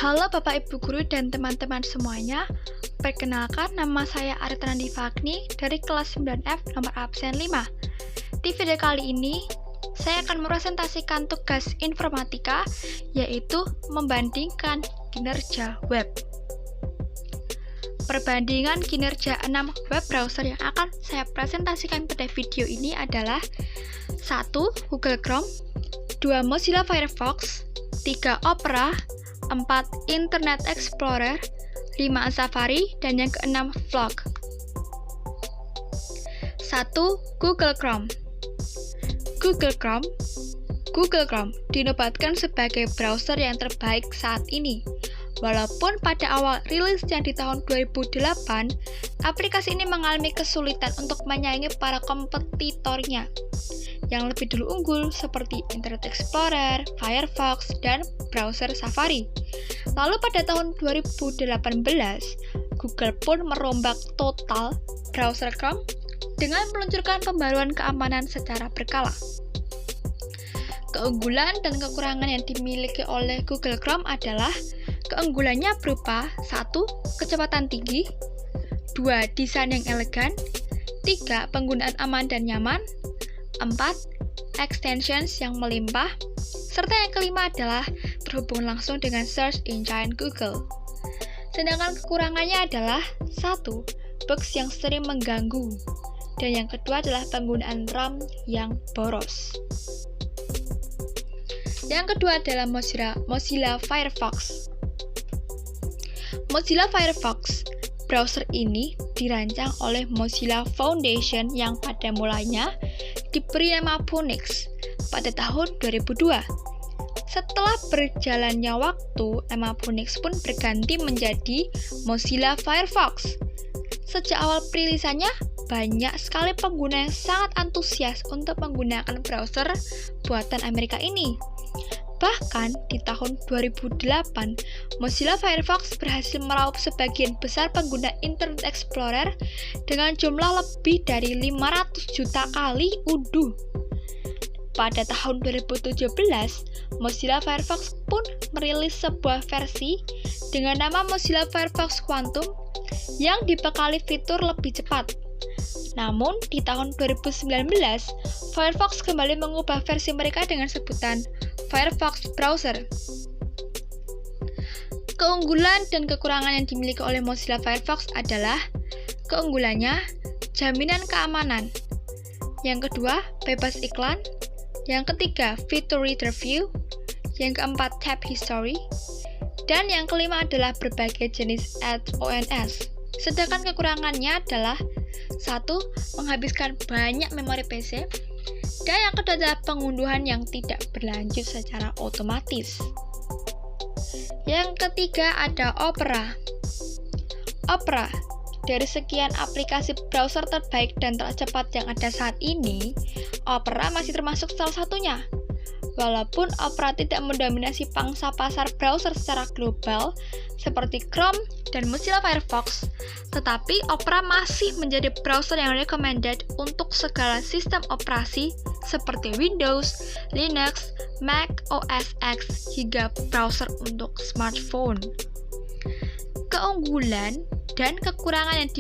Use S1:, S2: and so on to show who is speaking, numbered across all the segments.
S1: Halo Bapak Ibu Guru dan teman-teman semuanya. Perkenalkan, nama saya Aritana Divagni dari kelas 9F nomor absen 5. Di video kali ini, saya akan mepresentasikan tugas informatika, yaitu membandingkan kinerja web. Perbandingan kinerja 6 web browser yang akan saya presentasikan pada video ini adalah 1. Google Chrome, 2. Mozilla Firefox, 3. Opera, 4. Internet Explorer, 5. Safari, dan yang keenam Vlog. 1. Google Chrome. Google Chrome dinobatkan sebagai browser yang terbaik saat ini. Walaupun pada awal rilisnya di tahun 2008, aplikasi ini mengalami kesulitan untuk menyaingi para kompetitornya yang lebih dulu unggul seperti Internet Explorer, Firefox, dan browser Safari. Lalu pada tahun 2018, Google pun merombak total browser Chrome dengan meluncurkan pembaruan keamanan secara berkala. Keunggulan dan kekurangan yang dimiliki oleh Google Chrome adalah keunggulannya berupa 1. Kecepatan tinggi, 2. Desain yang elegan, 3. Penggunaan aman dan nyaman, 4. Extensions yang melimpah, serta yang kelima adalah terhubung langsung dengan search engine Google. Sedangkan kekurangannya adalah 1. Bugs yang sering mengganggu, dan yang kedua adalah penggunaan RAM yang boros. Yang kedua adalah Mozilla Firefox. Mozilla Firefox, browser ini dirancang oleh Mozilla Foundation yang pada mulanya diberi nama Phoenix pada tahun 2002. Setelah berjalannya waktu, nama Phoenix pun berganti menjadi Mozilla Firefox. Sejak awal perilisannya, banyak sekali pengguna yang sangat antusias untuk menggunakan browser buatan Amerika ini. Bahkan di tahun 2008, Mozilla Firefox berhasil meraup sebagian besar pengguna Internet Explorer dengan jumlah lebih dari 500 juta kali unduh. Pada tahun 2017, Mozilla Firefox pun merilis sebuah versi dengan nama Mozilla Firefox Quantum yang dibekali fitur lebih cepat. Namun, di tahun 2019, Firefox kembali mengubah versi mereka dengan sebutan Firefox Browser. Keunggulan dan kekurangan yang dimiliki oleh Mozilla Firefox adalah keunggulannya, jaminan keamanan. Yang kedua, bebas iklan. Yang ketiga, fitur reader view. Yang keempat, tab history. Dan yang kelima adalah berbagai jenis add-ons. Sedangkan kekurangannya adalah 1. Menghabiskan banyak memori PC. Dan yang kedua adalah pengunduhan yang tidak berlanjut secara otomatis. Yang ketiga ada Opera. Opera, dari sekian aplikasi browser terbaik dan tercepat yang ada saat ini, Opera masih termasuk salah satunya. Walaupun Opera tidak mendominasi pangsa pasar browser secara global seperti Chrome dan Mozilla Firefox, tetapi Opera masih menjadi browser yang recommended untuk segala sistem operasi seperti Windows, Linux, Mac OS X, hingga browser untuk smartphone. Keunggulan dan kekurangan yang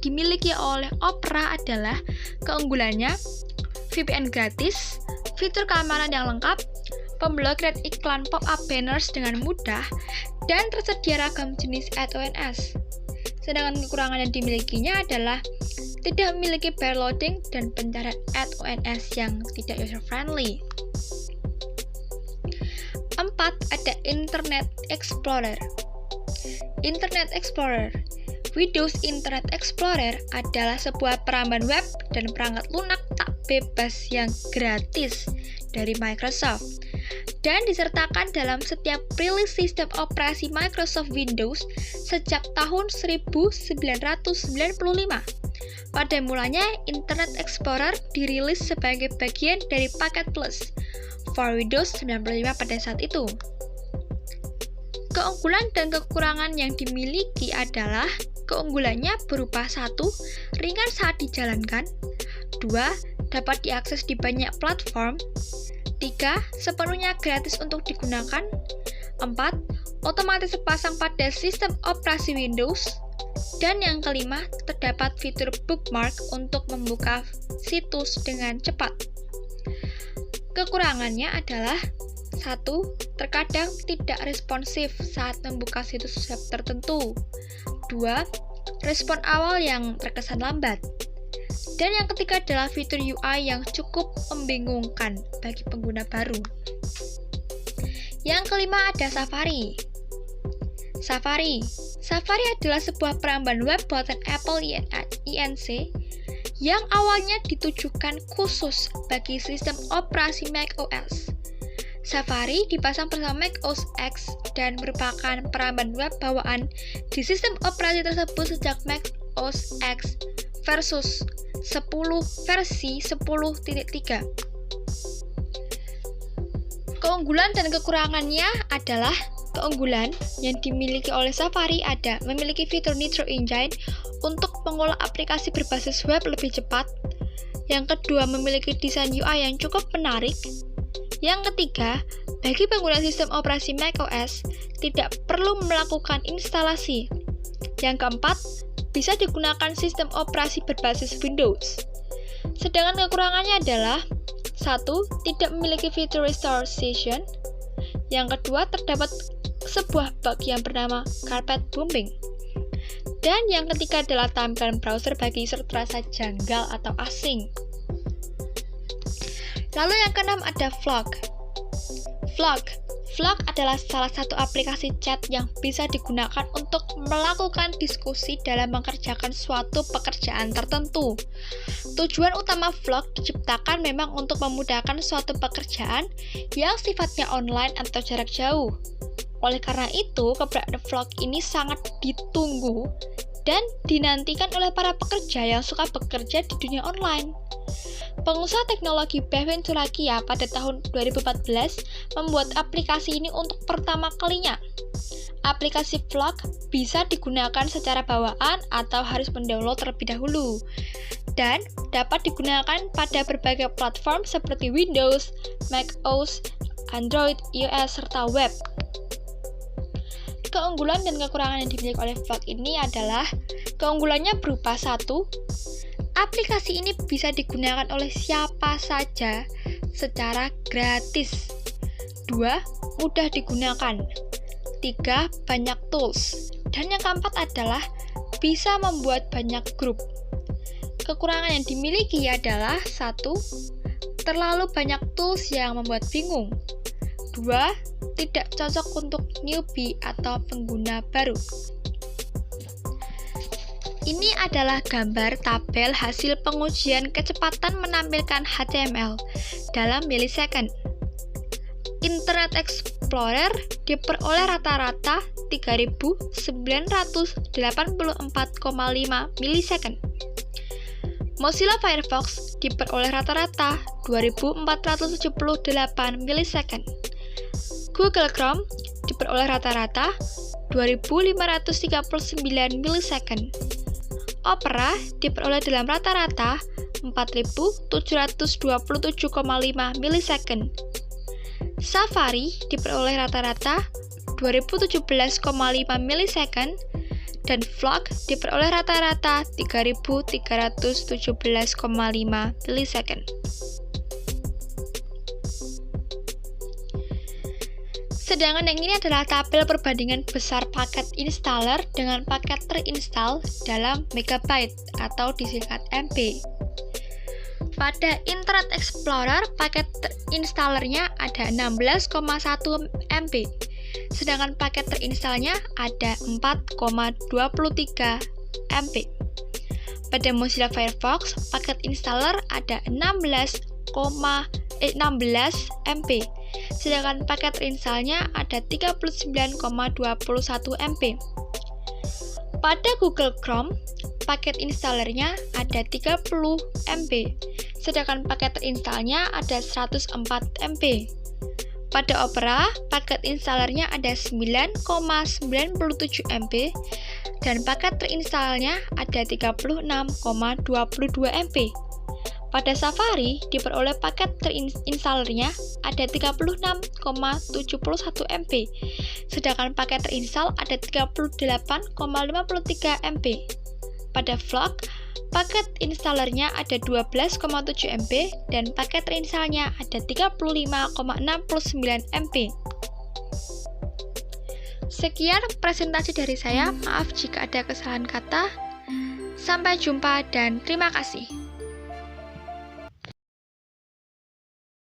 S1: dimiliki oleh Opera adalah keunggulannya VPN gratis, fitur keamanan yang lengkap, pemblokiran iklan pop-up banners dengan mudah, dan tersedia ragam jenis add-ons. Sedangkan kekurangan yang dimilikinya adalah tidak memiliki loading dan pencarian add-ons yang tidak user-friendly. 4. Ada Internet Explorer. Internet Explorer. Windows Internet Explorer adalah sebuah peramban web dan perangkat lunak tak bebas yang gratis dari Microsoft dan disertakan dalam setiap rilis sistem operasi Microsoft Windows sejak tahun 1995. Pada mulanya, Internet Explorer dirilis sebagai bagian dari paket Plus for Windows 95 pada saat itu. Keunggulan dan kekurangan yang dimiliki adalah keunggulannya berupa 1. Ringan saat dijalankan, 2. Dapat diakses di banyak platform, 3. Sepenuhnya gratis untuk digunakan, 4. otomatis terpasang pada sistem operasi Windows. Dan yang kelima, terdapat fitur bookmark untuk membuka situs dengan cepat. Kekurangannya adalah 1. Terkadang tidak responsif saat membuka situs web tertentu. 2. Respon awal yang terkesan lambat. Dan yang ketiga adalah fitur UI yang cukup membingungkan bagi pengguna baru. Yang kelima ada Safari. Safari adalah sebuah perambahan web buatan Apple Inc. yang awalnya ditujukan khusus bagi sistem operasi macOS. Safari dipasang bersama macOS X dan merupakan perambahan web bawaan di sistem operasi tersebut sejak macOS X versi 10.3. Keunggulan dan kekurangannya adalah keunggulan yang dimiliki oleh Safari ada memiliki fitur Nitro Engine untuk mengolah aplikasi berbasis web lebih cepat. Yang kedua, memiliki desain UI yang cukup menarik. Yang ketiga, bagi pengguna sistem operasi macOS, tidak perlu melakukan instalasi. Yang keempat, bisa digunakan sistem operasi berbasis Windows. Sedangkan kekurangannya adalah 1. Tidak memiliki fitur Restore Session. Yang kedua, terdapat sebuah bug yang bernama carpet bombing. Dan yang ketiga adalah tampilan browser bagi user terasa janggal atau asing. Lalu yang keenam ada Vlog. Vlog adalah salah satu aplikasi chat yang bisa digunakan untuk melakukan diskusi dalam mengerjakan suatu pekerjaan tertentu. Tujuan utama Vlog diciptakan memang untuk memudahkan suatu pekerjaan yang sifatnya online atau jarak jauh. Oleh karena itu, keberadaan Vlog ini sangat ditunggu dan dinantikan oleh para pekerja yang suka bekerja di dunia online. Pengusaha teknologi Bhavin Turakia pada tahun 2014 membuat aplikasi ini untuk pertama kalinya. Aplikasi Vlog bisa digunakan secara bawaan atau harus mendownload terlebih dahulu dan dapat digunakan pada berbagai platform seperti Windows, macOS, Android, iOS, serta web. Keunggulan dan kekurangan yang dimiliki oleh Vlog ini adalah keunggulannya berupa 1. Aplikasi ini bisa digunakan oleh siapa saja secara gratis. 2. Mudah digunakan. 3. Banyak tools. Dan yang keempat adalah bisa membuat banyak grup. Kekurangan yang dimiliki adalah 1. Terlalu banyak tools yang membuat bingung. 2. Tidak cocok untuk newbie atau pengguna baru. Ini adalah gambar tabel hasil pengujian kecepatan menampilkan HTML dalam milisecond. Internet Explorer diperoleh rata-rata 3.984,5 milisecond. Mozilla Firefox diperoleh rata-rata 2.478 milisecond. Google Chrome diperoleh rata-rata 2.539 milisecond. Opera diperoleh dalam rata-rata 4.727,5 milisecond. Safari diperoleh rata-rata 2017,5 milisecond dan Vlog diperoleh rata-rata 3.317,5 milisecond. Sedangkan yang ini adalah tabel perbandingan besar paket installer dengan paket terinstall dalam megabyte atau disingkat MB. Pada Internet Explorer, paket terinstallernya ada 16,1 MB, sedangkan paket terinstallnya ada 4,23 MB. Pada Mozilla Firefox, paket installer ada 16 MB, sedangkan paket terinstallnya ada 39,21 MB. Pada Google Chrome, paket installernya ada 30 MB, sedangkan paket terinstallnya ada 104 MB. Pada Opera, paket installernya ada 9,97 MB, dan paket terinstallnya ada 36,22 MB. Pada Safari, diperoleh paket terinstallernya ada 36,71 MB, sedangkan paket terinstall ada 38,53 MB. Pada Vlog, paket installernya ada 12,7 MB dan paket terinstallnya ada 35,69 MB. Sekian presentasi dari saya, maaf jika ada kesalahan kata. Sampai jumpa dan terima kasih.